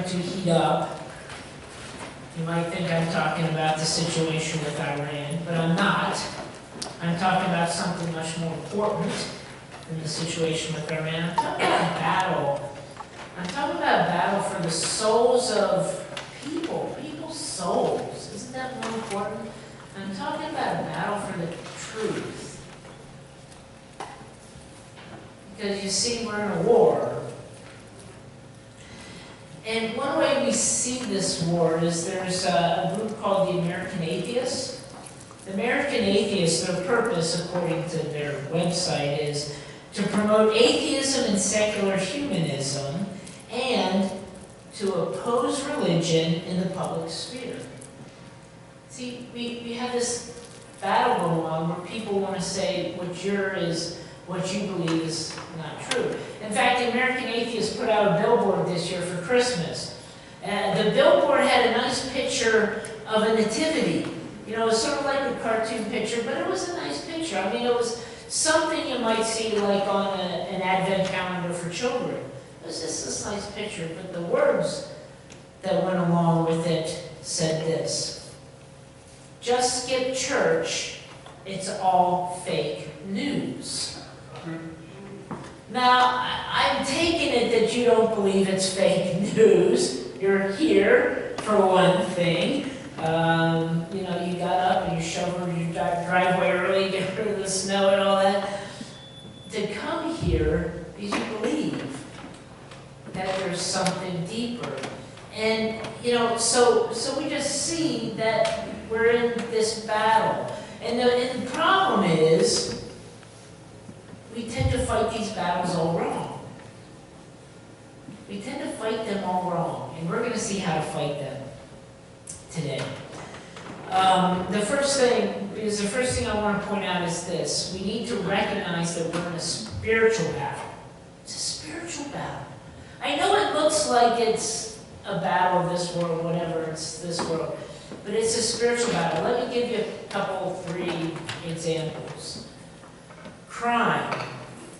to heat up. You might think I'm talking about the situation with Iran, but I'm not. I'm talking about something much more important than the situation with Iran. I'm talking about a battle. I'm talking about a battle for the souls of people's souls. Isn't that more important? I'm talking about a battle for the truth. Because you see, we're in a war. And one way we see this war is there's a group called the American Atheists. The American Atheists, their purpose, according to their website, is to promote atheism and secular humanism and to oppose religion in the public sphere. See, we have this battle going on where people want to say what you believe is not true. In fact, the American Atheists put out a billboard this year for Christmas. The billboard had a nice picture of a nativity. You know, it was sort of like a cartoon picture, but it was a nice picture. I mean, it was something you might see like on an advent calendar for children. It was just this nice picture, but the words that went along with it said this: "Just skip church, it's all fake news." Now, I'm taking it that you don't believe it's fake news. You're here, for one thing. You know, you got up and you shoveled your driveway early, get rid of the snow and all that. To come here because you believe that there's something deeper. And, you know, so we just see that we're in this battle. And the problem is, we tend to fight these battles all wrong. We tend to fight them all wrong, and we're going to see how to fight them today. The first thing I want to point out is this: we need to recognize that we're in a spiritual battle. It's a spiritual battle. I know it looks like it's a battle of this world, whatever, it's this world, but it's a spiritual battle. Let me give you a couple, 3 examples. Crime.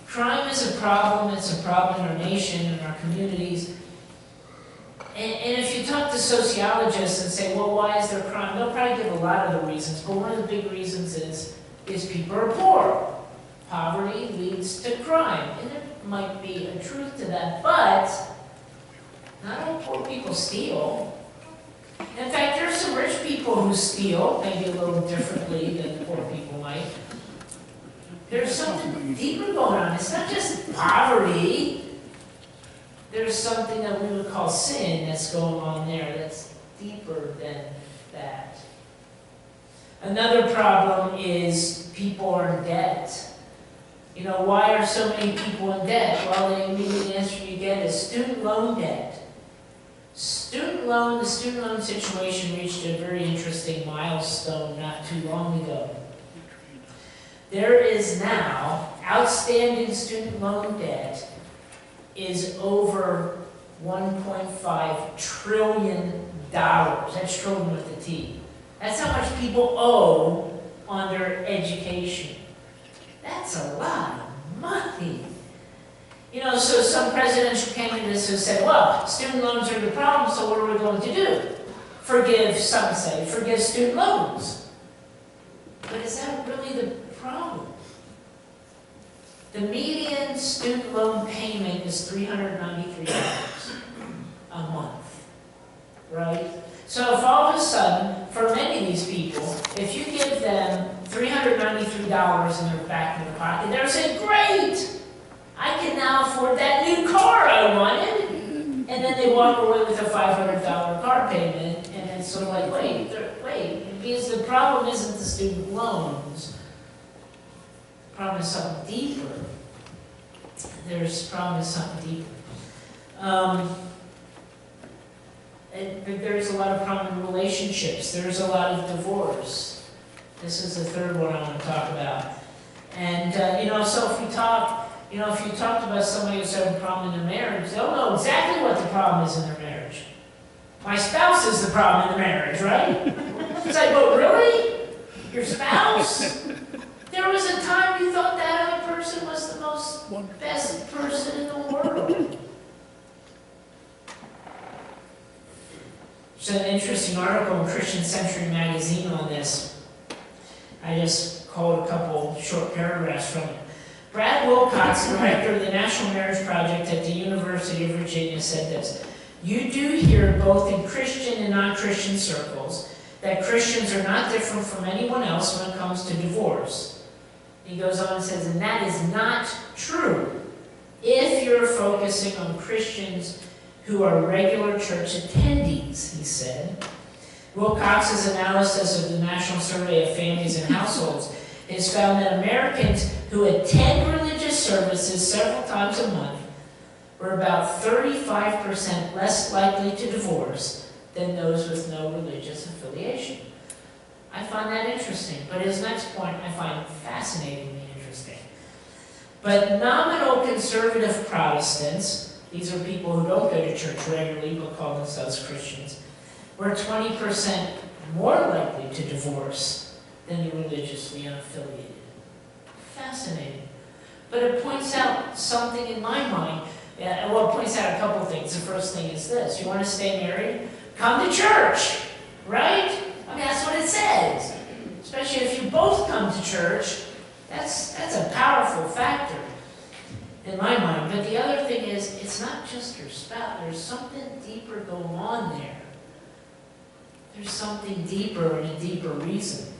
Crime is a problem. It's a problem in our nation, in our communities. And if you talk to sociologists and say, well, why is there crime? They'll probably give a lot of the reasons, but one of the big reasons is people are poor. Poverty leads to crime. And there might be a truth to that, but not all poor people steal. In fact, there are some rich people who steal, maybe a little differently than poor people might. There's something deeper going on. It's not just poverty. There's something that we would call sin that's going on there that's deeper than that. Another problem is people are in debt. You know, why are so many people in debt? Well, the immediate answer you get is student loan debt. The student loan situation reached a very interesting milestone not too long ago. There is now outstanding student loan debt is over $1.5 trillion. That's trillion with a T. That's how much people owe on their education. That's a lot of money. You know, so some presidential candidates have said, well, student loans are the problem, so what are we going to do? Some say, forgive student loans. But is that really the problem? The median student loan payment is $393 a month, right? So if all of a sudden, for many of these people, if you give them $393 in their back of their pocket, they're saying, great, I can now afford that new car I wanted. And then they walk away with a $500 car payment, and it's sort of like, wait, because the problem isn't the student loans. The problem is something deeper. There's a lot of problem in relationships. There's a lot of divorce. This is the third one I want to talk about. And, so if you talked about somebody who's having a problem in their marriage, they'll know exactly what the problem is in their marriage. My spouse is the problem in the marriage, right? It's like, but really? Your spouse? There was a time you thought that other person was the best person in the world. There's an interesting article in Christian Century magazine on this. I just called a couple short paragraphs from it. Brad Wilcox, director of the National Marriage Project at the University of Virginia, said this: "You do hear both in Christian and non-Christian circles that Christians are not different from anyone else when it comes to divorce." He goes on and says, and that is not true if you're focusing on Christians who are regular church attendees, he said. Wilcox's analysis of the National Survey of Families and Households has found that Americans who attend religious services several times a month were about 35% less likely to divorce than those with no religious affiliation. I find that interesting, but his next point I find fascinatingly interesting. But nominal conservative Protestants, these are people who don't go to church regularly but call themselves Christians, were 20% more likely to divorce than the religiously unaffiliated. Fascinating. But it points out something in my mind. Well, it points out a couple things. The first thing is this: you want to stay married? Come to church, right? I mean, that's what it says. Especially if you both come to church, that's a powerful factor in my mind. But the other thing is, it's not just your spouse. There's something deeper going on there. There's something deeper and a deeper reason.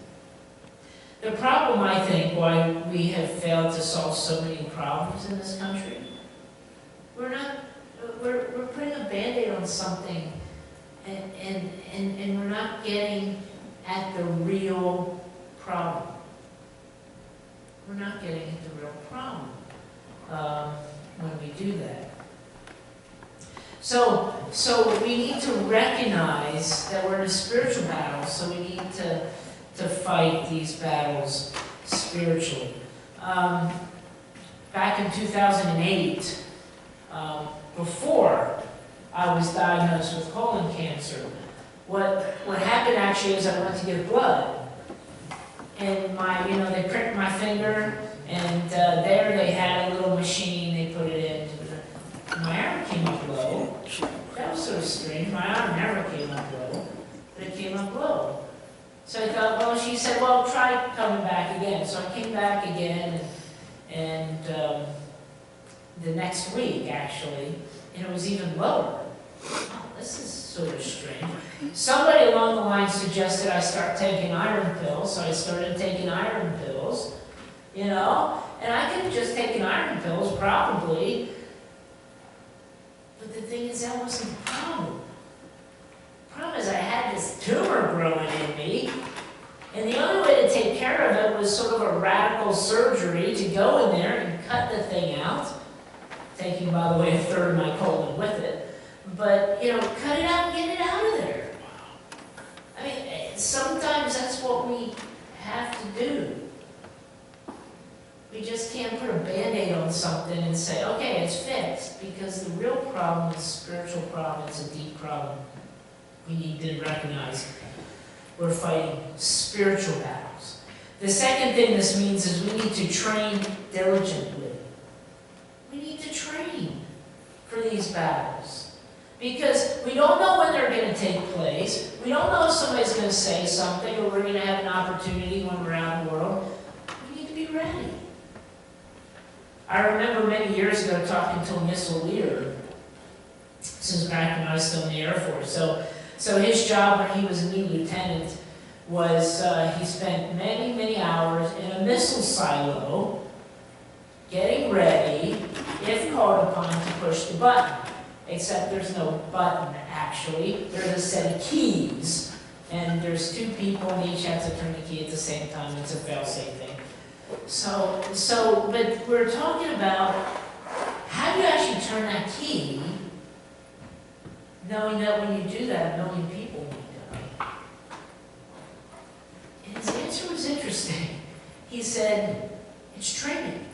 The problem, I think, why we have failed to solve so many problems in this country, we're putting a Band-Aid on something, and we're not getting at the real problem. We're not getting at the real problem when we do that. So we need to recognize that we're in a spiritual battle, so we need to fight these battles spiritually. Back in 2008, before I was diagnosed with colon cancer, what happened actually is I went to give blood, and they pricked my finger, and there they had a little machine. They put it in. My arm came up low. That was sort of strange. My arm never came up low, but it came up low. So I thought, well, she said, well, try coming back again. So I came back again, and the next week, actually, and it was even lower. Oh, this is sort of strange. Somebody along the line suggested I start taking iron pills, so I started taking iron pills, and I could have just taken iron pills, probably, but the thing is, that wasn't the problem. The problem is I had this tumor growing in me, and the only way to take care of it was sort of a radical surgery to go in there and cut the thing out, taking, by the way, a third of my colon with it. But, cut it out and get it out of there. I mean, sometimes that's what we have to do. We just can't put a Band-Aid on something and say, okay, it's fixed, because the real problem is a spiritual problem. It's a deep problem. We need to recognize we're fighting spiritual battles. The second thing this means is we need to train diligently. We need to train for these battles. Because we don't know when they're going to take place. We don't know if somebody's going to say something, or we're going to have an opportunity when we're out in the world. We need to be ready. I remember many years ago talking to a missile leader. This is back when I was still in the Air Force. So his job when he was a new lieutenant was he spent many, many hours in a missile silo getting ready, if called upon, to push the button. Except there's no button, actually. There's a set of keys, and there's two people, and each have to turn the key at the same time. It's a fail-safe thing. But we're talking about how do you actually turn that key, knowing that when you do that, a million people will die. And his answer was interesting. He said, it's training.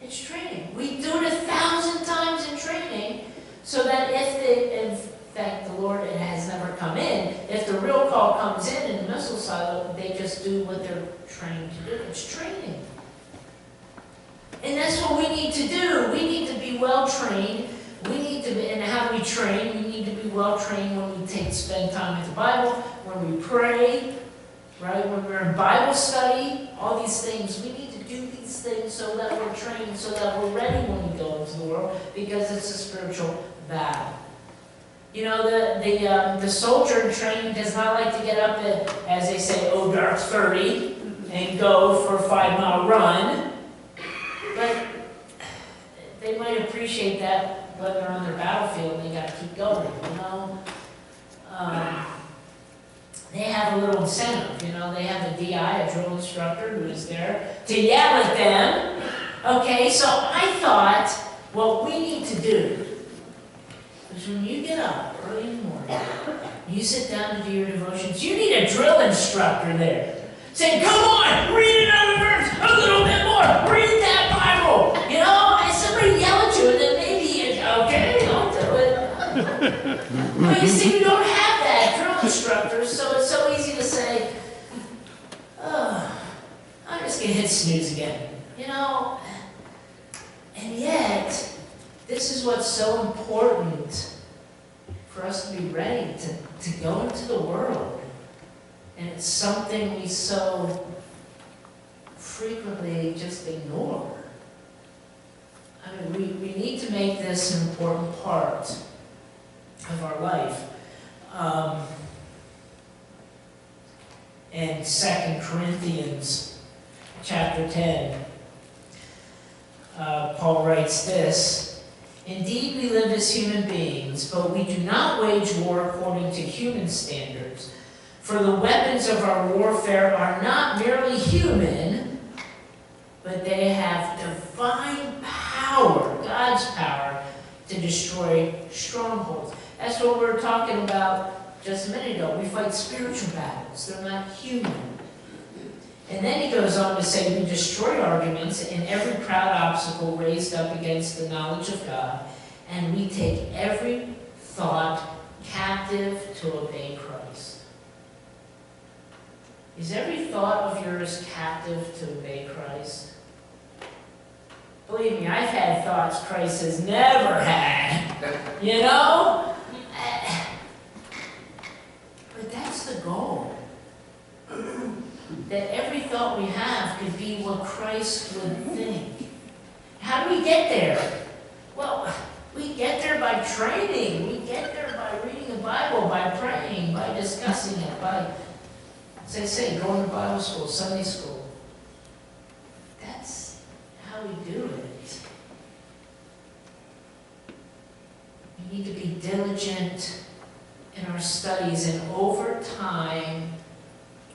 It's training. We do it 1,000 times in training, so that in fact, the Lord, it has never come in, if the real call comes in the missile silo, they just do what they're trained to do. It's training. And that's what we need to do. We need to be well trained. We need to be, and how do we train? We need to be well trained when we spend time with the Bible, when we pray, right? When we're in Bible study, all these things, we need to do these things so that we're trained, so that we're ready when we go into the world, because it's a spiritual battle. You know, the soldier in training does not like to get up at, as they say, oh, dark 30, and go for a 5-mile run. But they might appreciate that when they're on their battlefield and they got to keep going, you know. They have a little incentive, you know. They have a DI, a drill instructor, who is there to yell at them. Okay, so I thought what we need to do is when you get up early in the morning, you sit down to do your devotions, you need a drill instructor there. Say, come on, read another verse, a little bit more, read that Bible. You know, and somebody yell at you, and then maybe it's okay, I'll do it. But you see, we don't have that drill instructor, so it's so easy to say, oh, I'm just going to hit snooze again. You know, and yet, this is what's so important for us to be ready to go into the world. And it's something we so frequently just ignore. I mean, we need to make this an important part of our life. In 2 Corinthians chapter 10, Paul writes this, "Indeed, we live as human beings, but we do not wage war according to human standards. For the weapons of our warfare are not merely human, but they have divine power, God's power, to destroy strongholds." That's what we were talking about just a minute ago. We fight spiritual battles. They're not human. And then he goes on to say, we destroy arguments and every proud obstacle raised up against the knowledge of God, and we take every thought captive to obey Christ. Is every thought of yours captive to obey Christ? Believe me, I've had thoughts Christ has never had. You know? But that's the goal. That every thought we have could be what Christ would think. How do we get there? Well, we get there by training. We get there by reading the Bible, by praying, by discussing it, by, as I say, going to Bible school, Sunday school. That's how we do it. We need to be diligent in our studies, and over time,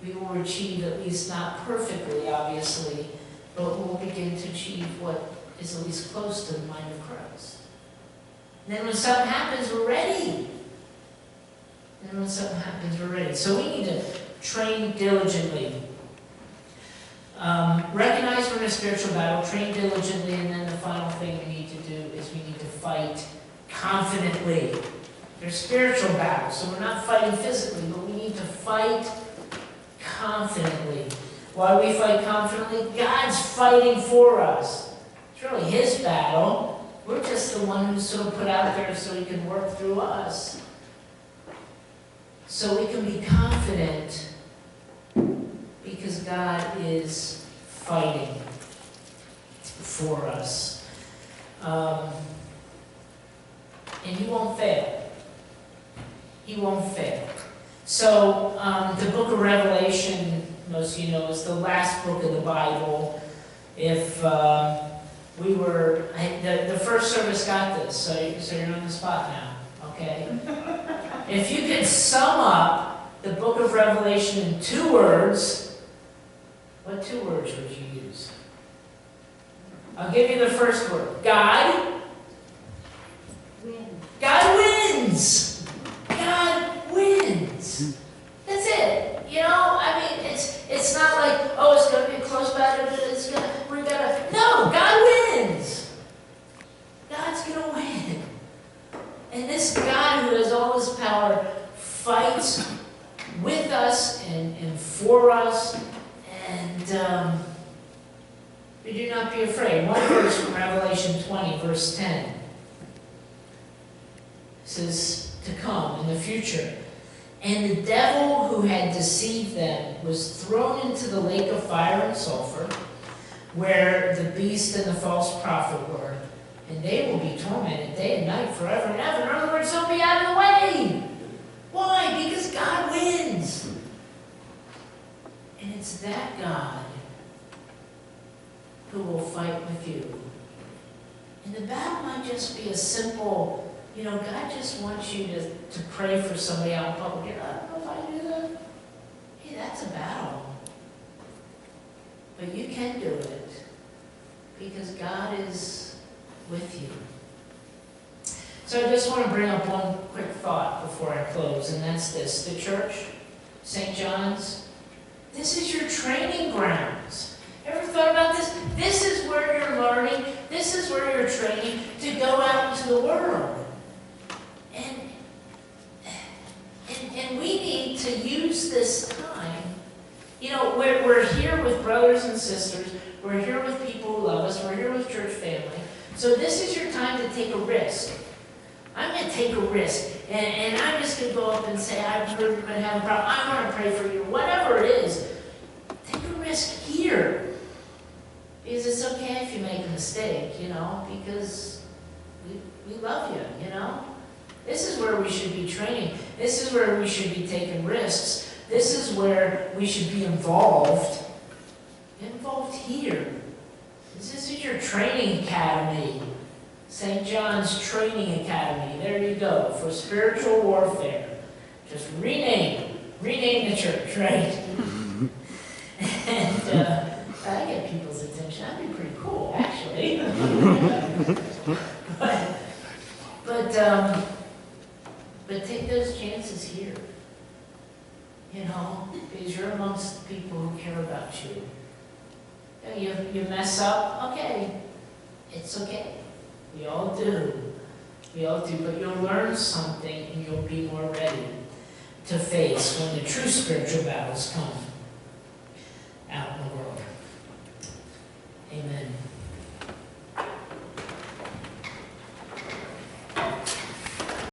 we will achieve, at least not perfectly, obviously, but we'll begin to achieve what is at least close to the mind of Christ. And then when something happens, we're ready. And when something happens, we're ready. So we need to train diligently. Recognize we're in a spiritual battle, train diligently, and then the final thing we need to do is we need to fight confidently. They're spiritual battles, so we're not fighting physically, but we need to fight confidently. Why do we fight confidently? God's fighting for us. It's really His battle. We're just the one who's sort of put out there so He can work through us. So we can be confident because God is fighting for us. And He won't fail. He won't fail. So the book of Revelation, most of you know, is the last book of the Bible. If we were, the first service got this, so you're on the spot now, okay? If you could sum up the book of Revelation in 2 words, what 2 words would you use? I'll give you the first word. God. God wins. God wins. That's it. You know, I mean, it's not like, oh, it's going to be a close battle, no, God wins. God's going to win. And this God who has all His power fights with us and for us, and we do not be afraid. One verse from Revelation 20, verse 10. It says, to come in the future. And the devil who had deceived them was thrown into the lake of fire and sulfur, where the beast and the false prophet were. And they will be tormented day and night forever and ever. In other words, they'll be out of the way. Why? Because God wins. And it's that God who will fight with you. And the battle might just be a simple, God just wants you to pray for somebody out in public. I don't know if I do that. Hey, that's a battle. But you can do it because God is with you. So I just want to bring up one quick thought before I close, and that's this. The church, St. John's, this is your training grounds. Ever thought about this? This is where you're learning. This is where you're training to go out into the world. And we need to use this time. We're here with brothers and sisters. We're here with people who love us. We're here with church family. So this is your time to take a risk. I'm going to take a risk. And I'm just going to go up and say, I've heard you're going to have a problem. I want to pray for you. Whatever it is, take a risk here. Because it's okay if you make a mistake, because we love you, This is where we should be training. This is where we should be taking risks. This is where we should be involved. Involved here. This is your training academy. St. John's Training Academy. There you go. For spiritual warfare. Just rename the church, right? And I get people's attention. That'd be pretty cool, actually. But take those chances here. Because you're amongst the people who care about you. You mess up, okay. It's okay. We all do. But you'll learn something and you'll be more ready to face when the true spiritual battles come.